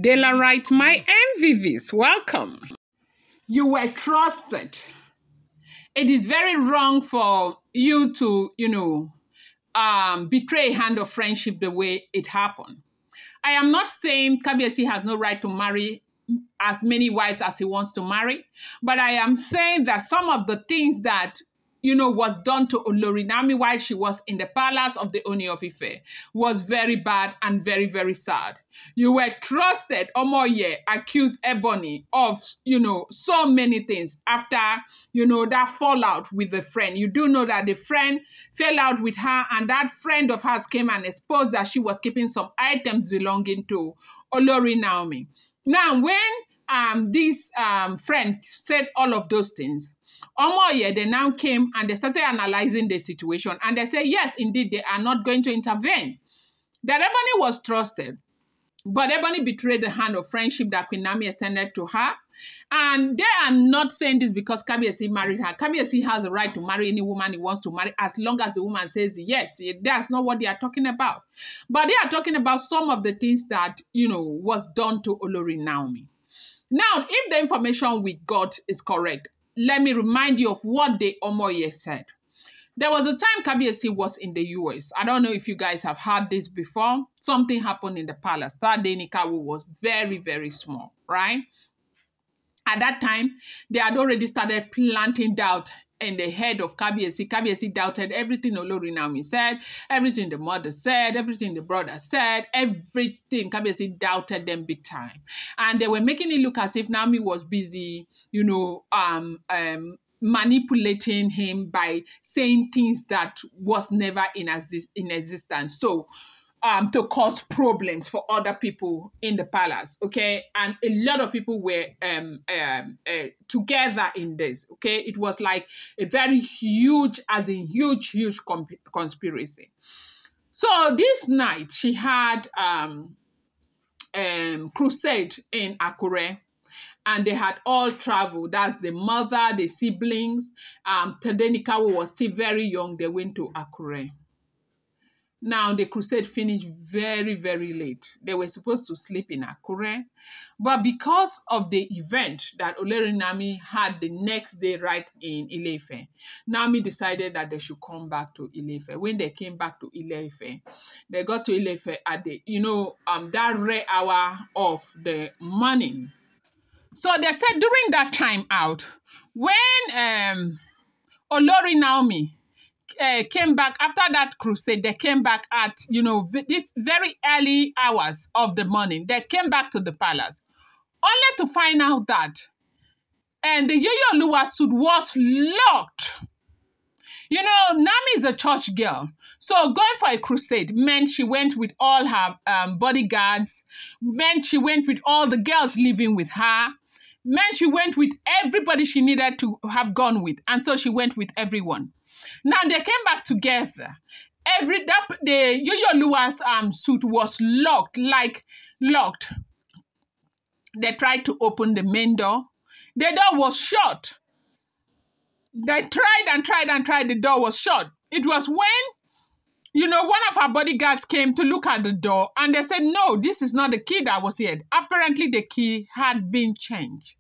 Dela writes, my MVVs, welcome. You were trusted. It is very wrong for you to, betray a hand of friendship the way it happened. I am not saying Kabiyesi has no right to marry as many wives as he wants to marry, but I am saying that some of the things that was done to Olori Naomi while she was in the palace of the Ooni of Ife was very bad and very, very sad. You were trusted, Omo Oye Accuses Ebony of, so many things after, that fallout with the friend. You do know that the friend fell out with her, and that friend of hers came and exposed that she was keeping some items belonging to Olori Naomi. Now, when this friend said all of those things, Omo Oye, they now came and they started analyzing the situation, and they said, yes, indeed, they are not going to intervene. That Ebony was trusted, but Ebony betrayed the hand of friendship that Queen Naomi extended to her. And they are not saying this because Kabiyesi married her. Kabiyesi has a right to marry any woman he wants to marry as long as the woman says yes. That's not what they are talking about. But they are talking about some of the things that, was done to Olori Naomi. Now, if the information we got is correct, let me remind you of what the Omo Oye said. There was a time Kabiyesi was in the US. I don't know if you guys have heard this before. Something happened in the palace. That day Nikawo was very, very small, right? At that time, they had already started planting doubt in the head of Kabiyesi. Kabiyesi doubted everything Olori Naomi said, everything the mother said, everything the brother said, everything. Kabiyesi doubted them big time. And they were making it look as if Naomi was busy, manipulating him by saying things that was never in existence. So, to cause problems for other people in the palace, okay? And a lot of people were together in this, okay? It was like a very huge conspiracy. So this night, she had crusade in Akure, and they had all traveled. That's the mother, the siblings. Tadenikawo was still very young. They went to Akure. Now, the crusade finished very, very late. They were supposed to sleep in Akure. But because of the event that Olori Naomi had the next day right in Ile-Ife, Naomi decided that they should come back to Ile-Ife. When they came back to Ile-Ife, they got to Ile-Ife at the, that rare hour of the morning. So they said during that time out, when Olori Naomi came back after that crusade, they came back at, these very early hours of the morning. They came back to the palace, only to find out that the Yeye Oluwa suit was locked. Naomi is a church girl. So going for a crusade meant she went with all her bodyguards, meant she went with all the girls living with her, meant she went with everybody she needed to have gone with. And so she went with everyone. Now they came back together. The Yeye Oluwa's suit was locked. They tried to open the main door. The door was shut. They tried and tried and tried. The door was shut. It was when, one of our bodyguards came to look at the door, and they said, no, this is not the key that was here. Apparently, the key had been changed.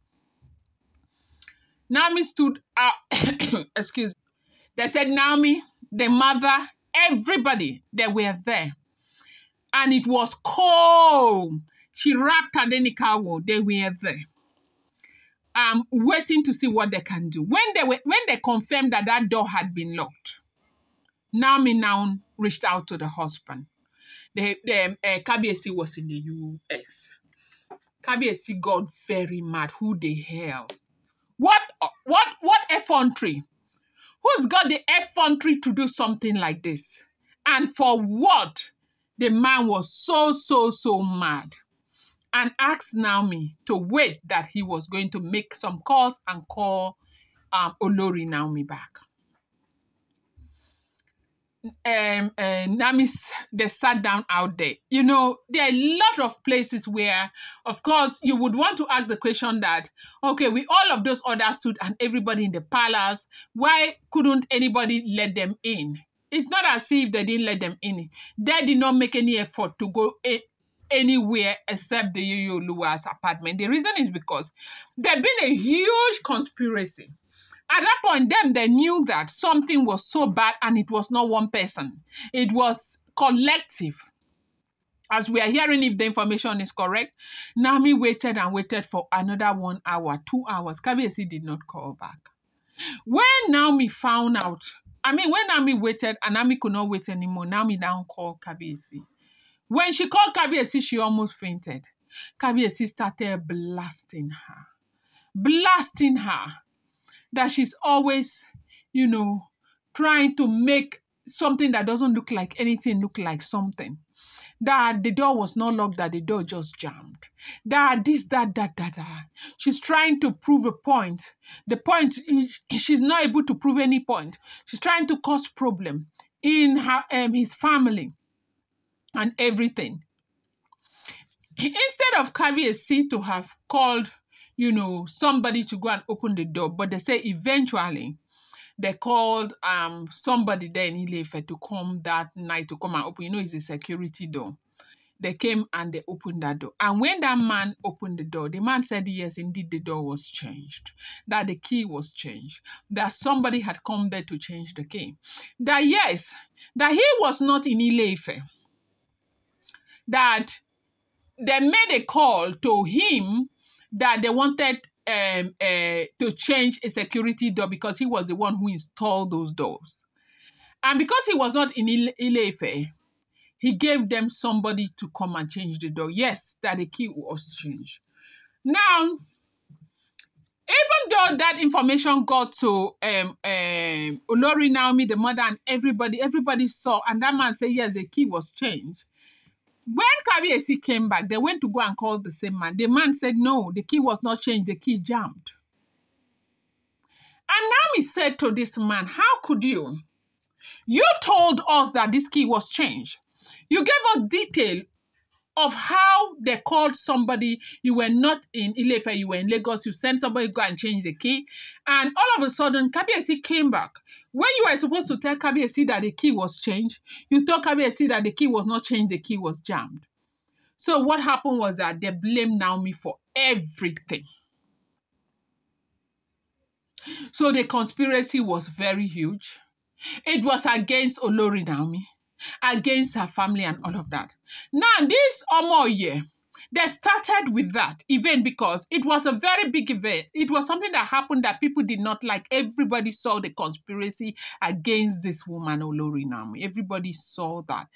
Naomi stood out. Excuse me. They said Naomi, the mother, everybody, they were there. And it was cold. She wrapped Tadenikawo. They were there. Waiting to see what they can do. When they confirmed that door had been locked, Naomi now reached out to the husband. Kabiyesi was in the US. Kabiyesi got very mad. Who the hell? What effrontery? Who's got the effrontery to do something like this? And for what? The man was so mad and asked Naomi to wait, that he was going to make some calls and call Olori Naomi back. Naomi, they sat down out there. There are a lot of places where, of course, you would want to ask the question that, okay, with all of those others stood and everybody in the palace, why couldn't anybody let them in? It's not as if they didn't let them in. They did not make any effort to go anywhere except the Yuyoluwa's apartment. The reason is because there'd been a huge conspiracy. At that point, they knew that something was so bad and it was not one person. It was collective. As we are hearing, if the information is correct, Naomi waited and waited for another 1 hour, 2 hours. Kabiyesi did not call back. When Naomi found out, when Naomi waited and Naomi could not wait anymore, Naomi now called Kabiyesi. When she called Kabiyesi, she almost fainted. Kabiyesi started blasting her, that she's always, trying to make something that doesn't look like anything look like something. That the door was not locked, that the door just jammed. That this, that. She's trying to prove a point. The point is she's not able to prove any point. She's trying to cause problem in his family and everything. Instead of Kabiyesi to have called, somebody to go and open the door, but they say eventually they called somebody there in Ile-Ife to come that night to come and open. It's a security door. They came and they opened that door. And when that man opened the door, the man said, yes, indeed, the door was changed. That the key was changed. That somebody had come there to change the key. That yes, that he was not in Ile-Ife. That they made a call to him that they wanted to change a security door because he was the one who installed those doors. And because he was not in Ile-Ife, he gave them somebody to come and change the door. Yes, that the key was changed. Now, even though that information got to Olori Naomi, the mother, and everybody saw, and that man said, yes, the key was changed. When Kabiyesi came back, they went to go and call the same man. The man said, no, the key was not changed, the key jammed. And Naomi said to this man, how could you? You told us that this key was changed. You gave us detail of how they called somebody. You were not in Ile-Ife, you were in Lagos. You sent somebody to go and change the key. And all of a sudden, Kabiyesi came back. When you were supposed to tell Kabiyesi that the key was changed, you told Kabiyesi that the key was not changed, the key was jammed. So what happened was that they blamed Naomi for everything. So the conspiracy was very huge. It was against Olori Naomi, against her family and all of that. Now, this Omo Oye, they started with that event because it was a very big event. It was something that happened that people did not like. Everybody saw the conspiracy against this woman, Olori Naomi. Everybody saw that,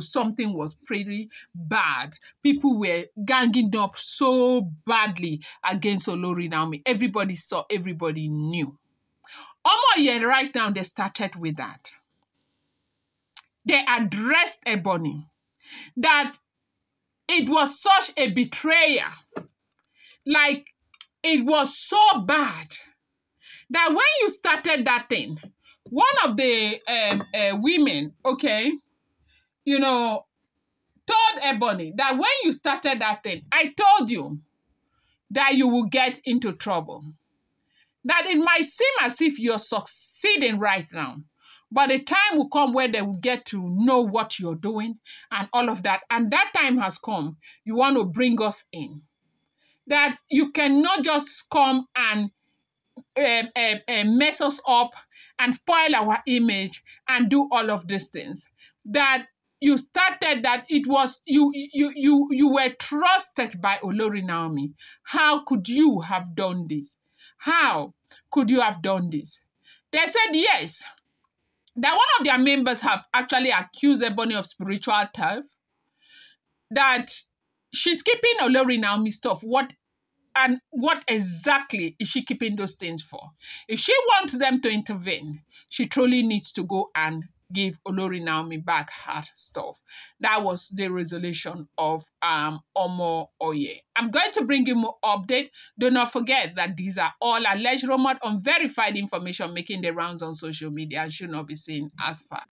something was pretty bad. People were ganging up so badly against Olori Naomi. Everybody saw, everybody knew. Omo Oye, right now, they started with that. They addressed Ebony that it was such a betrayal. Like, it was so bad that when you started that thing, one of the women, told Ebony that when you started that thing, I told you that you will get into trouble. That it might seem as if you're succeeding right now, but the time will come where they will get to know what you're doing and all of that. And that time has come. You want to bring us in. That you cannot just come and mess us up and spoil our image and do all of these things. That you started that it was you were trusted by Olori Naomi. How could you have done this? How could you have done this? They said yes. That one of their members have actually accused Ebony of spiritual theft. That she's keeping Olori Naomi stuff. What exactly is she keeping those things for? If she wants them to intervene, she truly needs to go and give Olori Naomi back her stuff. That was the resolution of Omo Oye. I'm going to bring you more update. Do not forget that these are all alleged, rumored, unverified information making the rounds on social media and should not be seen as fact.